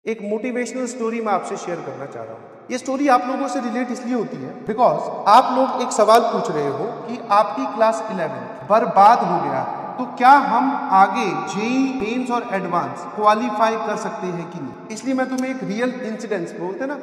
एक motivational story मैं आपसे शेयर करना चाह रहा हूँ। ये स्टोरी आप लोगों से रिलेट इसलिए होती है बिकॉज आप लोग एक सवाल पूछ रहे हो कि आपकी क्लास 11 बर्बाद हो गया है, तो क्या हम आगे जेई मेंस और एडवांस क्वालिफाई कर सकते हैं कि नहीं। इसलिए मैं तुम्हें एक रियल इंसिडेंस बोलते ना,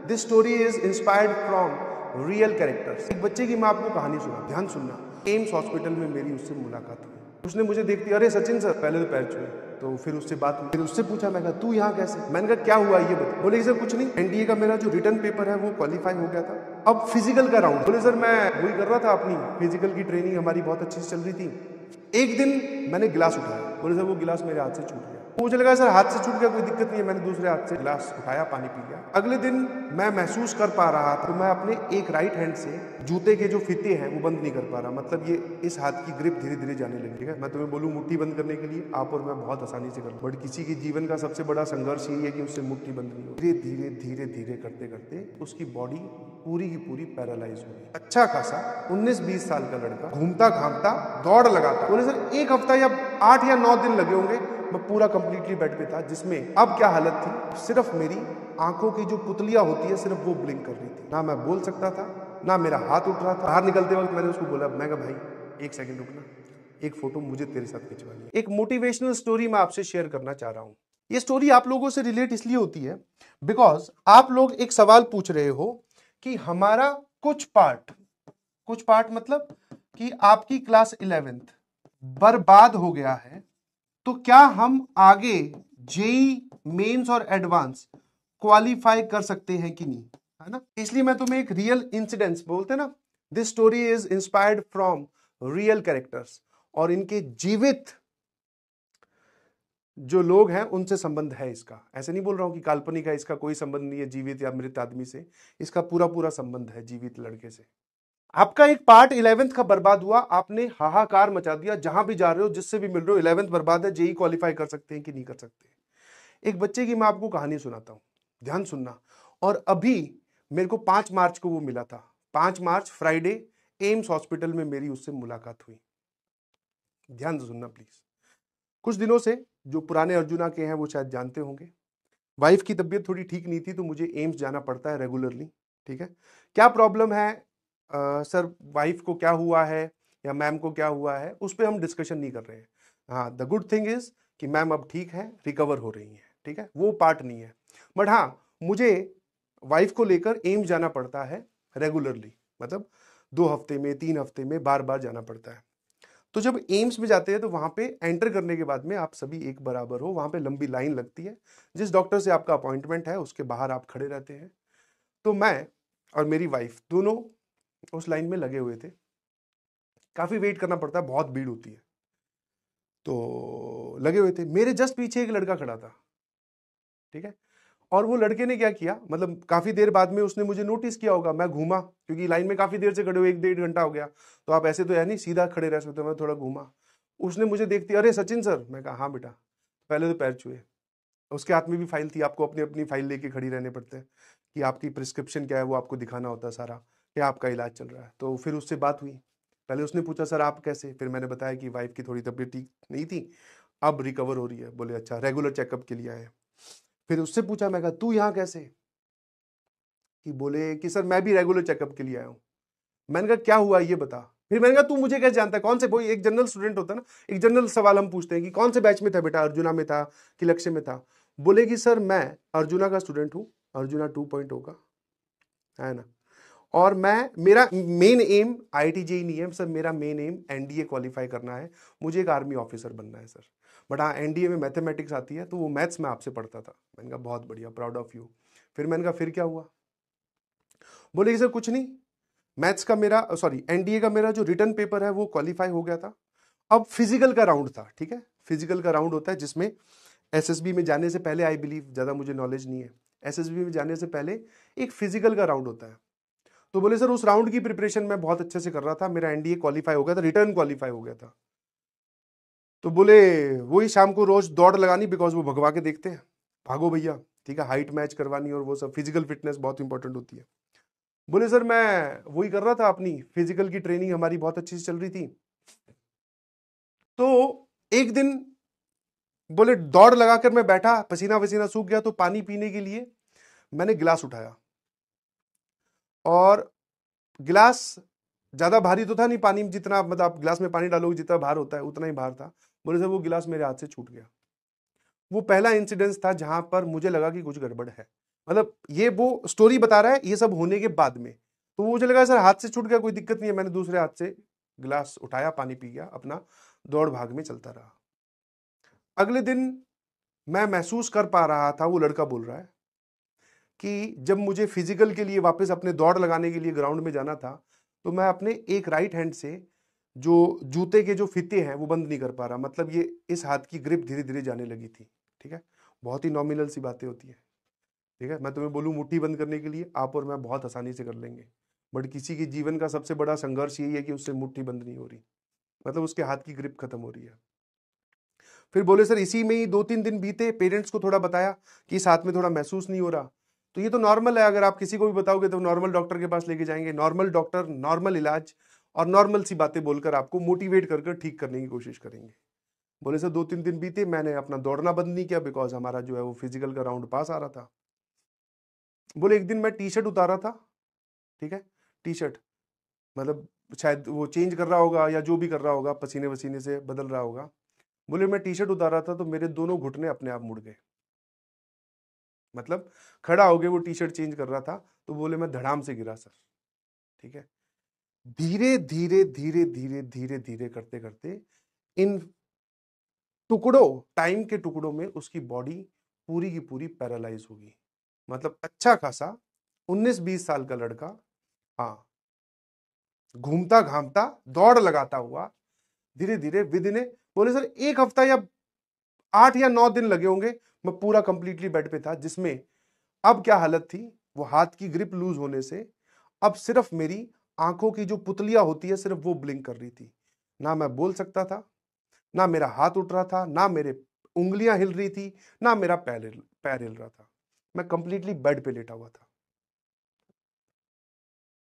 this story is inspired from real characters. एक बच्चे की मैं आपको कहानी सुना, ध्यान सुनना। एम्स हॉस्पिटल में मेरी उससे मुलाकात हुई। उसने मुझे देखती, अरे सचिन सर, पहले तो पैर छुए। तो फिर उससे बात हुई, फिर उससे पूछा, मैं कहा तू यहाँ कैसे। मैंने कहा क्या हुआ ये बता। बोले सर कुछ नहीं, एनडीए का मेरा जो रिटर्न पेपर है वो क्वालिफाई हो गया था, अब फिजिकल का राउंड। बोले सर मैं वही कर रहा था, अपनी फिजिकल की ट्रेनिंग हमारी बहुत अच्छी से चल रही थी। एक दिन मैंने गिलास उठाया। बोले सर वो गिलास मेरे हाथ से छूट गया। मुझे लगा सर हाथ से छूट गया कोई दिक्कत नहीं है, मैंने दूसरे हाथ से गिलास उठाया, पानी पी लिया। अगले दिन मैं महसूस कर पा रहा था, तो मैं अपने एक राइट हैंड से जूते के जो फीते हैं वो बंद नहीं कर पा रहा। मतलब ये इस हाथ की ग्रिप धीरे धीरे जाने लगी। ठीक है, मैं तुम्हें बोलूं मुट्ठी बंद करने के लिए, आप और मैं बहुत आसानी से कर लूं, बट किसी के जीवन का सबसे बड़ा संघर्ष यही है कि उससे मुट्ठी बंद नहीं हो। धीरे धीरे धीरे धीरे करते करते उसकी बॉडी पूरी की पूरी पैरालाइज हो गई। अच्छा खासा 19-20 साल का लड़का, घूमता घामता दौड़ लगाता। बोले सर एक हफ्ता या 8 या 9 दिन लगे होंगे, मैं पूरा कंप्लीटली बेड पे था। जिसमें अब क्या हालत थी, सिर्फ मेरी आंखों की जो पुतलियां होती है सिर्फ वो ब्लिंक कर रही थी। ना मैं बोल सकता था, ना मेरा हाथ उठ रहा था। बाहर निकलते वक्त मैंने उसको बोला, मैं कहा भाई एक सेकंड रुकना, एक फोटो मुझे तेरे साथ खिंचवानी है। एक मोटिवेशनल स्टोरी मैं आपसे शेयर करना चाह रहा हूं। ये स्टोरी आप लोगों से रिलेट इसलिए होती है बिकॉज आप लोग एक सवाल पूछ रहे हो कि हमारा कुछ पार्ट मतलब कि आपकी क्लास 11 बर्बाद हो गया है, तो क्या हम आगे जेई मेंस और एडवांस क्वालिफाई कर सकते हैं कि नहीं, है ना। इसलिए मैं तुम्हें एक रियल इंसिडेंस बोलते ना, this story is inspired from real characters, और इनके जीवित जो लोग हैं उनसे संबंध है इसका। ऐसे नहीं बोल रहा हूं कि काल्पनिक है, इसका कोई संबंध नहीं है जीवित या मृत आदमी से, इसका पूरा पूरा संबंध है जीवित लड़के से। आपका एक पार्ट 11th का बर्बाद हुआ, आपने हाहाकार मचा दिया। जहां भी जा रहे हो, जिससे भी मिल रहे हो, 11th बर्बाद है, जेई क्वालिफाई कर सकते हैं कि नहीं कर सकते। एक बच्चे की मैं आपको कहानी सुनाता हूं, ध्यान सुनना। और अभी मेरे को 5 मार्च को वो मिला था, 5 मार्च फ्राइडे, एम्स हॉस्पिटल में मेरी उससे मुलाकात हुई। ध्यान से सुनना प्लीज। कुछ दिनों से जो पुराने अर्जुना के हैं वो शायद जानते होंगे, वाइफ की तबीयत थोड़ी ठीक नहीं थी, तो मुझे एम्स जाना पड़ता है रेगुलरली। ठीक है, क्या प्रॉब्लम है सर, वाइफ को क्या हुआ है या मैम को क्या हुआ है, उस पर हम डिस्कशन नहीं कर रहे हैं। हाँ, द गुड थिंग इज कि मैम अब ठीक है, रिकवर हो रही है। ठीक है, वो पार्ट नहीं है। बट हाँ, मुझे वाइफ को लेकर एम्स जाना पड़ता है रेगुलरली, मतलब 2 हफ्ते में, 3 हफ्ते में बार बार जाना पड़ता है। तो जब एम्स में जाते हैं तो वहां पे एंटर करने के बाद में आप सभी एक बराबर हो, वहां पे लंबी लाइन लगती है। जिस डॉक्टर से आपका अपॉइंटमेंट है उसके बाहर आप खड़े रहते हैं। तो मैं और मेरी वाइफ दोनों उस लाइन में लगे हुए थे। काफी वेट करना पड़ता है, बहुत भीड़ होती है। तो लगे हुए थे, मेरे जस्ट पीछे एक लड़का खड़ा था। ठीक है, और वो लड़के ने क्या किया, मतलब काफी देर बाद में उसने मुझे नोटिस किया होगा। मैं घूमा, क्योंकि लाइन में काफी देर से खड़े हुए, 1-1.5 घंटा हो गया, तो आप ऐसे तो है नहीं सीधा खड़े रह सकते। मैं थोड़ा घूमा, उसने मुझे देखती, अरे सचिन सर। मैं कहा हाँ बेटा। पहले तो पैर छुए। उसके हाथ में भी फाइल थी, आपको अपनी अपनी फाइल लेके खड़ी रहने पड़ते हैं कि आपकी प्रिस्क्रिप्शन क्या है वो आपको दिखाना होता है सारा, क्या आपका इलाज चल रहा है। तो फिर उससे बात हुई। पहले उसने पूछा सर आप कैसे, फिर मैंने बताया कि वाइफ की थोड़ी तबीयत ठीक नहीं थी, अब रिकवर हो रही है। बोले अच्छा, रेगुलर चेकअप के लिए आए हैं। फिर उससे पूछा, मैं कहा तू यहाँ कैसे, कि बोले कि सर मैं भी रेगुलर चेकअप के लिए आया हूँ। मैंने कहा क्या हुआ ये बता। फिर मैंने कहा तू मुझे कैसे जानता है, कौन से, वो एक जनरल स्टूडेंट होता है ना, एक जनरल सवाल हम पूछते हैं कि कौन से बैच में था बेटा, अर्जुना में था कि लक्ष्य में था। बोले कि सर मैं अर्जुना का स्टूडेंट हूँ, अर्जुना 2.0 का, है ना। और मैं, मेरा मेन एम आईआईटी जेईई नहीं है सर, मेरा मेन एम एनडीए क्वालिफाई करना है, मुझे एक आर्मी ऑफिसर बनना है सर। बट हाँ, एनडीए में मैथमेटिक्स आती है, तो वो मैथ्स में आपसे पढ़ता था। मैंने कहा बहुत बढ़िया, प्राउड ऑफ यू। फिर मैंने कहा फिर क्या हुआ। बोले कि सर कुछ नहीं, मैथ्स का मेरा, सॉरी एनडीए का मेरा जो रिटर्न पेपर है वो क्वालिफाई हो गया था, अब फिजिकल का राउंड था। ठीक है, फिजिकल का राउंड होता है जिसमें एसएसबी में जाने से पहले, आई बिलीव, ज्यादा मुझे नॉलेज नहीं है, एसएसबी में जाने से पहले एक फिजिकल का राउंड होता है। तो बोले सर उस राउंड की प्रिपरेशन मैं बहुत अच्छे से कर रहा था, मेरा एनडीए क्वालिफाई हो गया था, रिटर्न क्वालिफाई हो गया था। तो बोले वही शाम को रोज दौड़ लगानी, बिकॉज वो भगवा के देखते हैं, भागो भैया। ठीक है, हाइट मैच करवानी और वो सब, फिजिकल फिटनेस बहुत इंपॉर्टेंट होती है। बोले सर मैं वही कर रहा था, अपनी फिजिकल की ट्रेनिंग हमारी बहुत अच्छी से चल रही थी। तो एक दिन बोले दौड़ लगाकर मैं बैठा, पसीना वसीना सूख गया, तो पानी पीने के लिए मैंने गिलास उठाया, और गिलास ज्यादा भारी तो था नहीं, पानी में जितना मतलब आप गिलास में पानी डालोगे जितना भार होता है उतना ही भार था। बोले सर वो गिलास मेरे हाथ से छूट गया। वो पहला इंसिडेंस था जहां पर मुझे लगा कि कुछ गड़बड़ है। मतलब ये वो स्टोरी बता रहा है, ये सब होने के बाद में। तो मुझे लगा सर हाथ से छूट गया, कोई दिक्कत नहीं है। मैंने दूसरे हाथ से गिलास उठाया, पानी पी गया, अपना दौड़ भाग में चलता रहा। अगले दिन मैं महसूस कर पा रहा था, वो लड़का बोल रहा है कि जब मुझे फिजिकल के लिए वापस अपने दौड़ लगाने के लिए ग्राउंड में जाना था, तो मैं अपने एक राइट हैंड से जो जूते के जो फीते हैं वो बंद नहीं कर पा रहा। मतलब ये इस हाथ की ग्रिप धीरे धीरे जाने लगी थी। ठीक है, बहुत ही नॉमिनल सी बातें होती है। ठीक है, मैं तुम्हें बोलूं मुट्ठी बंद करने के लिए, आप और मैं बहुत आसानी से कर लेंगे, बट किसी के जीवन का सबसे बड़ा संघर्ष यही है कि उससे मुट्ठी बंद नहीं हो रही, मतलब उसके हाथ की ग्रिप खत्म हो रही है। फिर बोले सर इसी में ही 2-3 दिन बीते, पेरेंट्स को थोड़ा बताया कि इस हाथ में थोड़ा महसूस नहीं हो रहा। तो ये तो नॉर्मल है, अगर आप किसी को भी बताओगे तो नॉर्मल डॉक्टर के पास लेके जाएंगे, नॉर्मल डॉक्टर नॉर्मल इलाज और नॉर्मल सी बातें बोलकर आपको मोटिवेट कर ठीक करने की कोशिश करेंगे। बोले सर 2-3 दिन बीते, मैंने अपना दौड़ना बंद नहीं किया, बिकॉज हमारा जो है वो फिजिकल का राउंड पास आ रहा था। बोले एक दिन मैं टी शर्ट उतारा था, ठीक है, टी शर्ट मतलब शायद वो चेंज कर रहा होगा या जो भी कर रहा होगा, पसीने वसीने से बदल रहा होगा। बोले मैं टी शर्ट उतारा था तो मेरे दोनों घुटने अपने आप मुड़ गए, मतलब खड़ा हो गए, वो टी शर्ट चेंज कर रहा था। तो बोले मैं धड़ाम से गिरा सर। ठीक है, धीरे धीरे धीरे धीरे धीरे धीरे करते करते इन टुकड़ों, टाइम के टुकड़ों में उसकी बॉडी पूरी की पूरी पैरालाइज होगी। मतलब अच्छा खासा 19-20 साल का लड़का, हाँ, घूमता घामता दौड़ लगाता हुआ धीरे धीरे विदिन, बोले सर 1 हफ्ता या 8 या 9 दिन लगे होंगे, मैं पूरा कंप्लीटली बेड पे था। जिसमें अब क्या हालत थी, वो हाथ की ग्रिप लूज होने से अब सिर्फ मेरी आंखों की जो पुतलियां होती है सिर्फ वो ब्लिंक कर रही थी। ना मैं बोल सकता था, ना मेरा हाथ उठ रहा था, ना मेरे उंगलियां हिल रही थी, ना मेरा पैर हिल रहा था। मैं कंप्लीटली बेड पे लेटा हुआ था।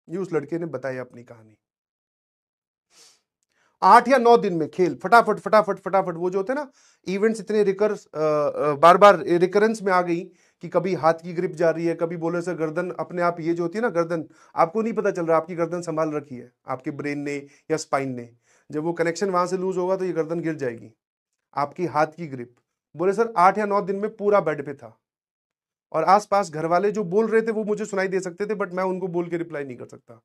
ये उस लड़के ने बताया अपनी कहानी। 8 या 9 दिन में खेल फटाफट फटाफट फटाफट, वो जो होते हैं ना इवेंट्स इतने बार बार रिकरेंस में आ गई कि कभी हाथ की ग्रिप जा रही है, कभी बोले सर गर्दन अपने आप, ये जो होती है ना गर्दन, आपको नहीं पता चल रहा आपकी गर्दन संभाल रखी है आपके ब्रेन ने या स्पाइन ने। जब वो कनेक्शन वहां से लूज होगा तो ये गर्दन गिर जाएगी, आपकी हाथ की ग्रिप। बोले सर 8 या 9 दिन में पूरा बेड पे था, और आसपास घर वाले जो बोल रहे थे वो मुझे सुनाई दे सकते थे, बट मैं उनको बोल के रिप्लाई नहीं कर सकता,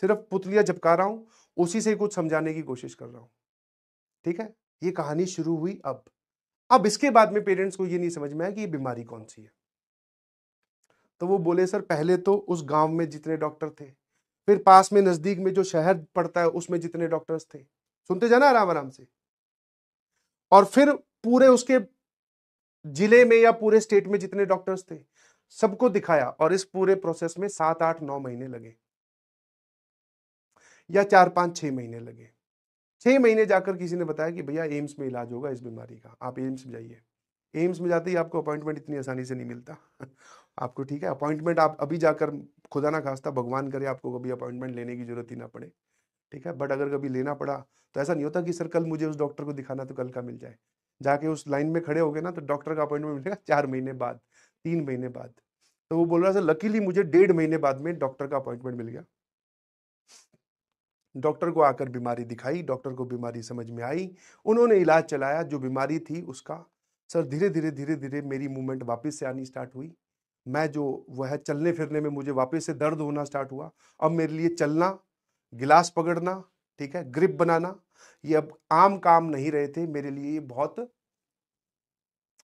सिर्फ पुतलियां झपका रहा हूं, उसी से कुछ समझाने की कोशिश कर रहा हूं। ठीक है, ये कहानी शुरू हुई। अब इसके बाद में पेरेंट्स को ये नहीं समझ में आया कि ये बीमारी कौन सी है। तो वो बोले सर पहले तो उस गांव में जितने डॉक्टर थे, फिर पास में नजदीक में जो शहर पड़ता है उसमें जितने डॉक्टर्स थे, सुनते जाना आराम आराम से, और फिर पूरे उसके जिले में या पूरे स्टेट में जितने डॉक्टर्स थे सबको दिखाया, और इस पूरे प्रोसेस में 7-8-9 महीने लगे, या 4-5-6 महीने लगे। 6 महीने जाकर किसी ने बताया कि भैया एम्स में इलाज होगा इस बीमारी का, आप एम्स में जाइए। एम्स में जाते ही आपको अपॉइंटमेंट इतनी आसानी से नहीं मिलता आपको, ठीक है, अपॉइंटमेंट आप अभी जाकर, खुदा ना खास्ता भगवान करे आपको कभी अपॉइंटमेंट लेने की जरूरत ही ना पड़े, ठीक है, बट अगर कभी लेना पड़ा तो ऐसा नहीं होता कि सर कल मुझे उस डॉक्टर को दिखाना तो कल का मिल जाए। जाके उस लाइन में खड़े हो गए ना तो डॉक्टर का अपॉइंटमेंट मिलेगा 4 महीने बाद, 3 महीने बाद। तो वो बोल रहा सर लकीली मुझे 1.5 महीने बाद में डॉक्टर का अपॉइंटमेंट मिल गया। डॉक्टर को आकर बीमारी दिखाई, डॉक्टर को बीमारी समझ में आई, उन्होंने इलाज चलाया जो बीमारी थी उसका। सर धीरे धीरे धीरे धीरे मेरी मूवमेंट वापस से आनी स्टार्ट हुई, मैं जो वह चलने फिरने में मुझे वापस से दर्द होना स्टार्ट हुआ। अब मेरे लिए चलना, गिलास पकड़ना, ठीक है, ग्रिप बनाना, ये अब आम काम नहीं रहे थे मेरे लिए, ये बहुत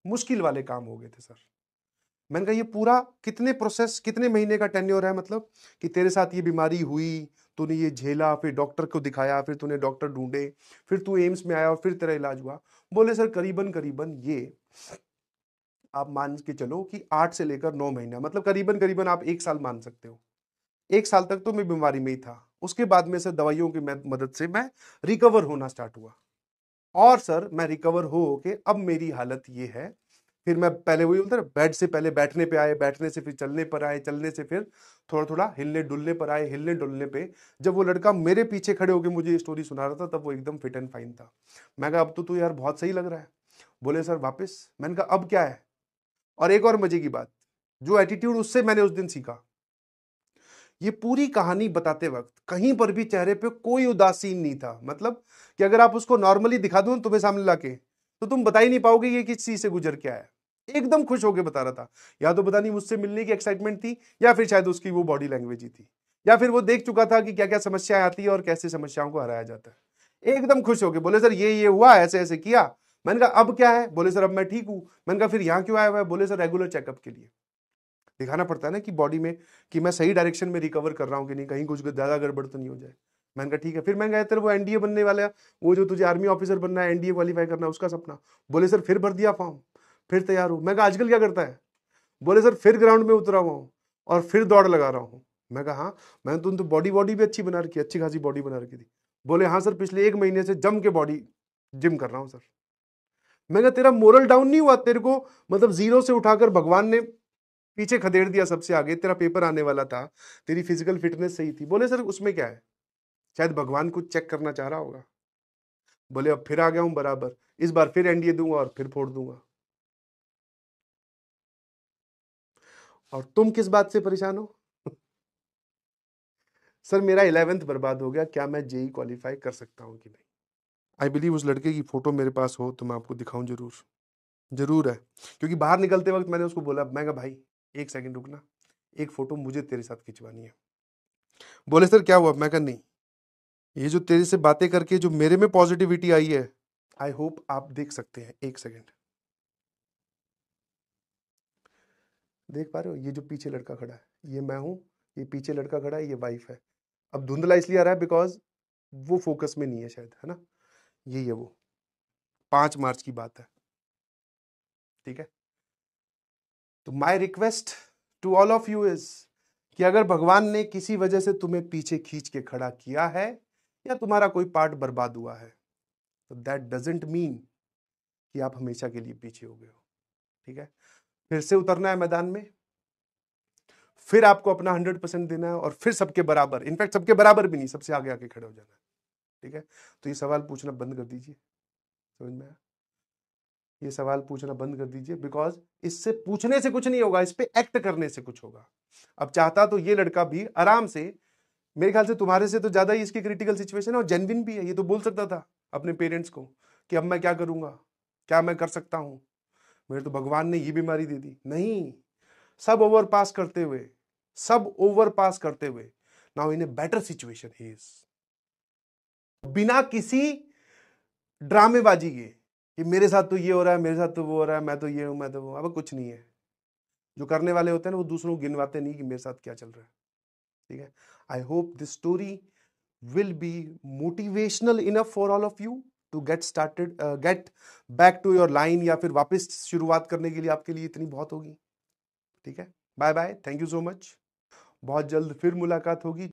मुश्किल वाले काम हो गए थे सर। मैंने कहा ये पूरा कितने प्रोसेस, कितने महीने का टेन्योर है, मतलब कि तेरे साथ ये बीमारी हुई, तूने ये झेला, फिर डॉक्टर को दिखाया, फिर तूने डॉक्टर ढूंढे, फिर तू एम्स में आया और फिर तेरा इलाज हुआ। बोले सर करीबन करीबन ये आप मान के चलो कि 8 से लेकर 9 महीना, मतलब करीबन करीबन आप 1 साल मान सकते हो। 1 साल तक तो मैं बीमारी में ही था। उसके बाद में सर दवाइयों की मदद से मैं रिकवर होना स्टार्ट हुआ, और सर मैं रिकवर हो के अब मेरी हालत ये है। फिर मैं पहले वही बोलता ना, बेड से पहले बैठने पे आए, बैठने से फिर चलने पर आए, चलने से फिर थोड़ा थोड़ा हिलने डुलने पर आए, हिलने डुलने पे जब वो लड़का मेरे पीछे खड़े होकर मुझे ये स्टोरी सुना रहा था तब वो एकदम फिट एंड फाइन था। मैं कहा अब तो तू यार बहुत सही लग रहा है। बोले सर वापस। मैंने कहा अब क्या है? और एक और मजे की बात, जो एटीट्यूड उससे मैंने उस दिन सीखा, ये पूरी कहानी बताते वक्त कहीं पर भी चेहरे पे कोई उदासीन नहीं था। मतलब कि अगर आप उसको नॉर्मली दिखा दो तुम्हें सामने लाके, तो तुम बता ही नहीं पाओगे ये किस चीज से गुजर के आया। एकदम खुश होकर बता रहा था। या तो पता नहीं मुझसे मिलने की एक्साइटमेंट थी, या फिर शायद उसकी वो बॉडी लैंग्वेज ही थी, या फिर वो देख चुका था कि क्या क्या समस्याएं आती है और कैसे समस्याओं को हराया जाता है। एकदम खुश होके बोले सर ये हुआ, ऐसे ऐसे किया। मैंने कहा अब क्या है? बोले सर अब मैं ठीक हूं। मैंने कहा फिर यहाँ क्यों आया हुआ है? बोले सर रेगुलर चेकअप के लिए। दिखाना पड़ता है ना कि बॉडी में कि मैं सही डायरेक्शन में रिकवर कर रहा हूँ कि नहीं, कहीं कुछ ज्यादा गड़बड़ तो नहीं हो जाए। मैंने कहा ठीक है। फिर मैं गया तेरे वो एनडीए बनने वाला है, वो जो तुझे आर्मी ऑफिसर बनना है, एनडीए क्वालिफाई करना है, उसका सपना। बोले सर फिर भर दिया फॉर्म, फिर तैयार हूं। मैं कहा आजकल क्या करता है? बोले सर फिर ग्राउंड में उतरा हुआ हूँ और फिर दौड़ लगा रहा हूँ। मैं कहा हाँ। मैंने तो बॉडी भी अच्छी बना रखी, अच्छी खासी बॉडी बना रखी थी। बोले हाँ सर पिछले 1 महीने से जम के बॉडी जिम कर रहा हूँ सर। मैं कहा तेरा मोरल डाउन नहीं हुआ? तेरे को मतलब जीरो से उठाकर भगवान ने पीछे खदेड़ दिया सबसे आगे, तेरा पेपर आने वाला था, तेरी फिजिकल फिटनेस सही थी। बोले सर उसमें क्या है? शायद भगवान कुछ चेक करना चाह रहा होगा। बोले अब फिर आ गया हूं बराबर, इस बार फिर एनडीए दूंगा और फिर फोड़ दूंगा। और तुम किस बात से परेशान हो? सर मेरा 11th बर्बाद हो गया, क्या मैं जेई क्वालिफाई कर सकता हूं कि नहीं? आई बिलीव उस लड़के की फोटो मेरे पास हो तो मैं आपको दिखाऊं जरूर। जरूर है, क्योंकि बाहर निकलते वक्त मैंने उसको बोला, मैं कहा भाई 1 सेकंड रुकना, एक फोटो मुझे तेरे साथ खिंचवानी है। बोले सर क्या हुआ? मैं कहा नहीं, ये जो तेरे से बातें करके जो मेरे में पॉजिटिविटी आई है, आई होप आप देख सकते हैं। 1 सेकंड, देख पा रहे हो? ये जो पीछे लड़का खड़ा है ये मैं हूं, ये पीछे लड़का खड़ा है ये वाइफ है। अब धुंधला इसलिए आ रहा है बिकॉज वो फोकस में नहीं है शायद, है ना? यही है वो, 5 मार्च की बात है। ठीक है, तो my request to all of you is कि अगर भगवान ने किसी वजह से तुम्हें पीछे खींच के खड़ा किया है या तुम्हारा कोई पार्ट बर्बाद हुआ है, तो दैट डजेंट मीन कि आप हमेशा के लिए पीछे हो गए हो। ठीक है, फिर से उतरना है मैदान में, फिर आपको अपना 100% देना है और फिर सबके बराबर, इनफैक्ट सबके बराबर भी नहीं, सबसे आगे आके खड़े हो जाना है। ठीक है, तो ये सवाल पूछना बंद कर दीजिए। समझ में आया? ये सवाल पूछना बंद कर दीजिए, बिकॉज इससे पूछने से कुछ नहीं होगा, इस पे एक्ट करने से कुछ होगा। अब चाहता तो ये लड़का भी आराम से, मेरे ख्याल से तुम्हारे से तो ज्यादा ही इसकी क्रिटिकल सिचुएशन है और जेन्युइन भी है, ये तो बोल सकता था अपने पेरेंट्स को कि अब मैं क्या करूंगा, क्या मैं कर सकता हूं, मेरे तो भगवान ने ये बीमारी दे दी। नहीं, सब ओवरपास करते हुए, सब ओवरपास करते हुए, now in a better situation he is, बिना किसी ड्रामेबाजी के कि मेरे साथ तो ये हो रहा है, मेरे साथ तो वो हो रहा है, मैं तो ये हूं, मैं तो वो। अब कुछ नहीं है। जो करने वाले होते हैं ना वो दूसरों को गिनवाते नहीं कि मेरे साथ क्या चल रहा है। ठीक है, I hope this story will be motivational enough for all of you to get started, get back to your line, या फिर वापस शुरुआत करने के लिए आपके लिए इतनी बहुत होगी। ठीक है, bye bye, thank you so much. बहुत जल्द फिर मुलाकात होगी।